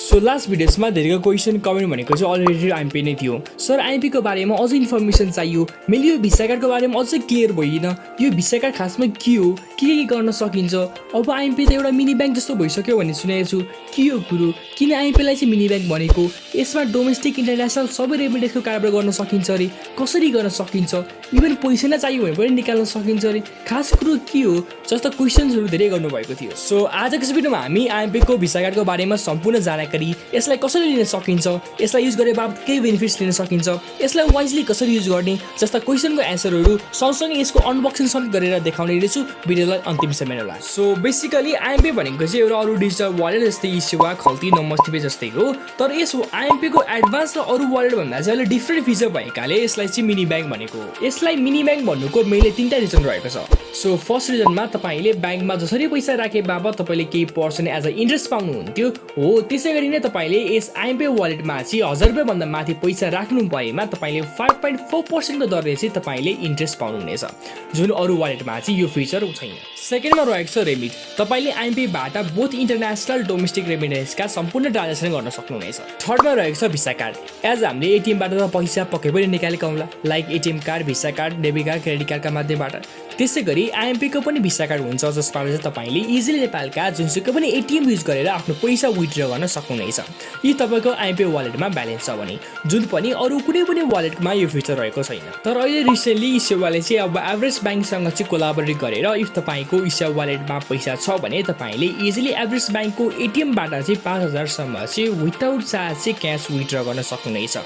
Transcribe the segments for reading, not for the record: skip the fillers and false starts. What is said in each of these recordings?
So last भिडियोसमा धेरैको question comment भनेको चाहिँ अलरेडी आइएमपी नै थियो। सर आइएमपी को बारेमा अझ इन्फर्मेसन चाहियो, मैले यो भिसा कार्डको बारेमा अझै क्लियर भइन, यो भिसा कार्ड खासमा के हो, के गर्न सकिन्छ, अब आइएमपी त एउटा मिनी ब्याङ्क जस्तो भइसक्यो भन्ने सुनेको छु, के यो कुरो, किन आइएमपीलाई चाहिँ मिनी ब्याङ्क भनेको, यसमा डोमेस्टिक इन्टरनेसनल सबै रेमिटेन्सको कारोबार गर्न सकिन्छ अरे, कसरी गर्न सकिन्छ, इभन पैसा नै चाहियो भने पनि निकाल्न सकिन्छ अरे, खास कुरो के हो जस्तो क्वेसन्सहरू धेरै गर्नुभएको थियो। सो आजको भिडियोमा हामी आइएमपी को भिसा कार्डको बारेमा सम्पूर्ण जानकारी, यसलाई कसरी लिन सकिन्छ, यसलाई युज गरे बापत के बेनिफिट्स लिन सकिन्छ, यसलाई वाइजली कसरी युज गर्ने जस्ता क्वेसनको एन्सरहरू सँगसँगै यसको अनबक्सिङ समेत गरेर देखाउने रहेछु, भिडियोलाई अन्तिमसम्म हेर्नुहोला। सो बेसिकली आइएमपी भनेको चाहिँ एउटा अरू डिजिटल वालेट जस्तै सेवा खल्ती नमस्ते जस्तै हो, तर यस आइएमपी को एडभान्स र अरू वालेट भन्दा चाहिँ अलि डिफ्रेन्ट फिचर भएकाले यसलाई चाहिँ मिनी ब्याङ्क भनेको। यसलाई मिनी ब्याङ्क भन्नुको मेनली 3टा रिजन रहेको छ। सो फर्स्ट रिजनमा तपाईले ब्याङ्कमा जसरी पैसा राखे बापत तपाईले केही पर्सेन्ट एज अ इन्ट्रेस्ट पाउनुहुन्थ्यो हो, त्यसै गरी नै तपाईले यस आइएमपी वालेटमा चाहिँ 1000 रुपैयाँ भन्दा माथि पैसा राख्नु भएमा तपाईले 5.4% को दरले चाहिँ तपाईले इन्ट्रेस्ट पाउनुहुनेछ, जुन अरू वालेटमा चाहिँ यो फिचर छैन। सेकेन्डमा रहेको छ रेमिट। तपाईले आइएमपीबाट बोथ इन्टरनेसनल डोमेस्टिक रेमिटेन्सका सम्पूर्ण ट्रान्जेक्सन गर्न सक्नुहुनेछ। थर्डमा रहेको छ भिसा कार्ड। एज हामीले एटिएमबाट त पैसा पक्कै पनि निकालेका हुँला, like ATM card, Visa card, debit card, credit कार्डका माध्यमबाट। त्यसै गरी आइएमपी को पनि भिसा कार्ड हुन्छ, जसबाट चाहिँ तपाईले इजिली नेपालका जुनसुकै पनि एटिएम युज गरेर आफ्नो पैसा विथड्र गर्न सक्नुहुनेछ, यी तपाईको आइएमपी वालेटमा ब्यालेन्स छ भने, जुन पनि अरू कुनै पनि वालेटमा यो फिचर रहेको छैन। तर अहिले रिसेन्टली ई सेवाले चाहिँ अब एभरेज ब्याङ्कसँग चाहिँ कोलाबोरेट गरेर इफ तपाईको ई सेवा वालेटमा पैसा छ भने तपाईले इजिली एभरेज ब्याङ्कको एटिएमबाट चाहिँ 5000 सम्म चाहिँ विदाउट चार्ज चाहिँ क्यास विथड्र गर्न सक्नुहुनेछ।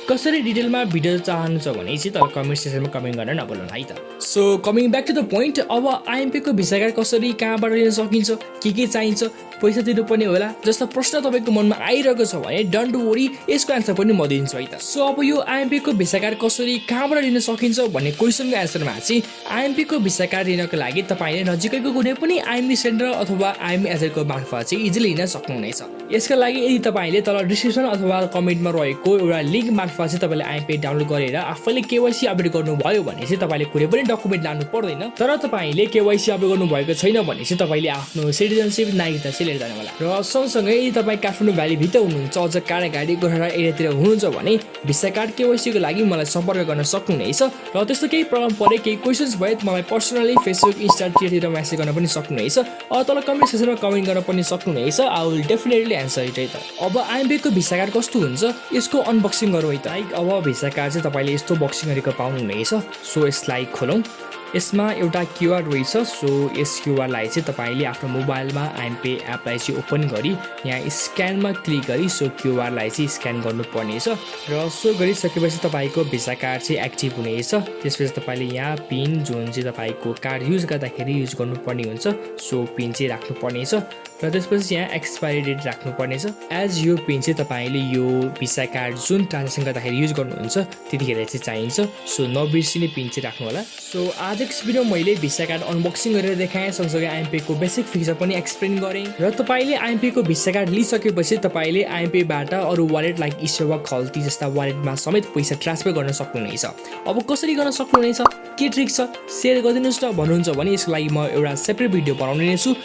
कसरी डिटेलमा भिडियो चाहनुहुन्छ भने चाहिँ तर कमेन्ट सेक्सनमा कमेन्ट गर्न नभुल्नु है त। So coming back to the point, अब आइएमपी को भिसा कार्ड कसरी कहाँबाट लिन सकिन्छ, के चाहिन्छ, पैसा तिर्नुपर्ने होला जस्तो प्रश्न तपाईको मनमा आइरहेको छ भने डोन्ट वरी, यसको एन्सर पनि म दिन्छु है त। सो अब यो आइएमपी को भिसा कार्ड कसरी कहाँबाट लिन सकिन्छ भन्ने क्वेसनको एन्सरमा चाहिँ आइएमपी को भिसा कार्ड लिनको लागि तपाईले नजिकैको कुनै पनि आइएमई सेन्टर अथवा आइएमई एजेन्टको मार्फत चाहिँ इजिली लिन सक्नुहुनेछ। यसका लागि यदि तपाईले तल डिस्क्रिप्सन अथवा कमेन्टमा रहेको एउटा लिङ्क मार्फत चाहिँ तपाईले आइएमपी डाउनलोड गरेर आफैले केवाइसी अपडेट गर्नुभयो भने चाहिँ तपाईले कुनै पनि डकुमेन्ट लानु पर्दैन। तर तपाईले केवाइसी अपडेट गर्नुभएको छैन भने चाहिँ तपाईले आफ्नो सिटिजनशिप नागरिकता चाहिँ लिएर जानु होला। र सँगसँगै यदि तपाईँ काठमाडौँ भ्यालीभित्र हुनुहुन्छ, अझ काँडाघाडी गोराडा एरियातिर हुनुहुन्छ भने भिसा कार्ड केवाइसीको लागि मलाई सम्पर्क गर्न सक्नुहुनेछ। र त्यस्तो केही प्रब्लम परे, केही क्वेसन्स भए मलाई पर्सनली फेसबुक, इन्स्टा, ट्विटरतिर मेसेज गर्न पनि सक्नुहुनेछ, तल कमेन्ट सेक्सनमा कमेन्ट गर्न पनि सक्नुहुनेछ। I will definitely answer it है त। अब आइएमपी को भिसा कार्ड कस्तो हुन्छ यसको अनबक्सिङ गरौँ है त। अब भिसा कार्ड चाहिँ तपाईले यस्तो बक्सिङ गरेको पाउनुहुनेछ। सो यसलाई खोलौँ। यसमा एउटा क्युआर रहेछ। सो यस क्युआरलाई चाहिँ तपाईले आफ्नो मोबाइलमा आइएमपे एपलाई चाहिँ ओपन गरी यहाँ स्क्यानमा क्लिक गरी सो क्युआरलाई चाहिँ स्क्यान गर्नुपर्नेछ। र सो गरिसकेपछि तपाईको भिसा कार्ड चाहिँ एक्टिभ हुनेछ। त्यसपछि तपाईले यहाँ पिन जुन चाहिँ तपाईको कार्ड युज गर्दाखेरि युज गर्नुपर्ने हुन्छ, सो पिन चाहिँ राख्नुपर्नेछ। र त्यसपछि यहाँ एक्सपायरी डेट राख्नुपर्नेछ। एज यो पिन चाहिँ तपाईले यो भिसा कार्ड जुन ट्रान्जेक्सन गर्दाखेरि युज गर्नुहुन्छ त्यतिखेर चाहिँ चाहिन्छ, सो नबिर्सिने पिन चाहिँ राख्नु होला। सो आजको भिडियो मैले भिसा कार्ड अनबक्सिङ गरेर देखाएँ, सँगसँगै आइएमपी को बेसिक फिचर पनि एक्सप्लेन गरेँ। र तपाईले आइएमपी को भिसा कार्ड लिइसकेपछि तपाईले आइएमपीबाट अरू वालेट लाइक ई सेवा खल्ती जस्ता वालेटमा समेत पैसा ट्रान्सफर गर्न सक्नुहुनेछ। अब कसरी गर्न सक्नुहुनेछ, के ट्रिक छ सेयर गरिदिनुहोस् न भन्नुहुन्छ भने यसको लागि म एउटा सेपरेट भिडियो बनाउने छु।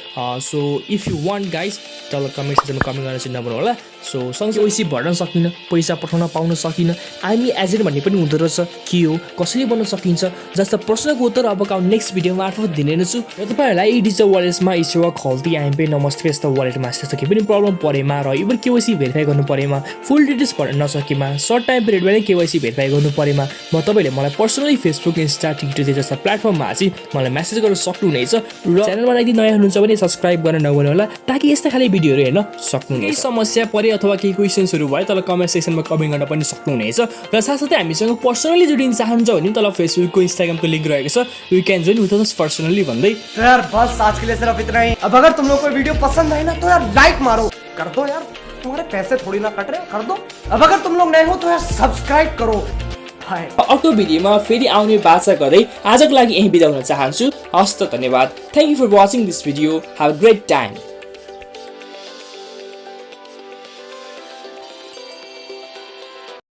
So if you want guys तल कमेन्ट सेक्सनमा कमेन्ट गर्न चाहिँ नभन्नु होला। सो सँगसँगै ओइसी भर्न सकिनँ, पैसा पठाउन पाउन सकिनँ, आइएमई एजेन्ट भन्ने पनि हुँदो रहेछ, के हो, कसरी बन्न सकिन्छ जस्ता प्रश्नको उत्तर अब नेक्स्ट भिडियो मार्फत दिने छु। र तपाईहरुलाई यी डिजिटल वालेट्समा ई सेवा खल्ती आइएमपे नमस्ते जस्ता वालेटमा त्यस्तो केही पनि प्रब्लम परेमा र इभन केवाइसी भेरिफाई गर्नु परेमा, फुल डिटेल्स भर्न नसकेमा, सर्ट टाइम पिरियडमा नै केवाइसी भेरिफाई गर्नु परेमा म तपाईले मलाई पर्सनली फेसबुक, इन्स्टा, ट्विटर जस्ता प्लेटफर्ममा चाहिँ मलाई मेसेज गर्न सक्नुहुनेछ। र च्यानलमा यदि नयाँ हुनुहुन्छ भने सब्स्क्राइब गर्न नभुल्नु होला ताकि यस्ता खाली भिडियोहरु हेर्न सक्नुहुनेछ। समस्या परे अथवा केही क्वेशन्सहरु भए तल कमेन्ट सेक्सनमा कमेन्ट गर्न पनि सक्नुहुनेछ। र साथसाथै हामीसँग पर्सनली जोडिन चाहनुहुन्छ भने तल फेसबुकको, इन्स्टाग्रामको लिंक रहेको छ, you can join with us personally भन्दै। तो यार बस आज के लिए सिर्फ इतना ही। अब अगर तुम लोग को वीडियो पसंद आए ना तो यार लाइक मारो, कर दो यार, तुम्हारे पैसे थोड़ी ना कट रहे, कर दो। अब अगर तुम लोग नए हो तो यार सब्सक्राइब करो। अर्को भिडियोमा फेरि आउने बाचा गर्दै आजको लागि यही बिदा हुन चाहन्छु। हस्त धन्यवाद। Thank you for watching this video. Have a great time.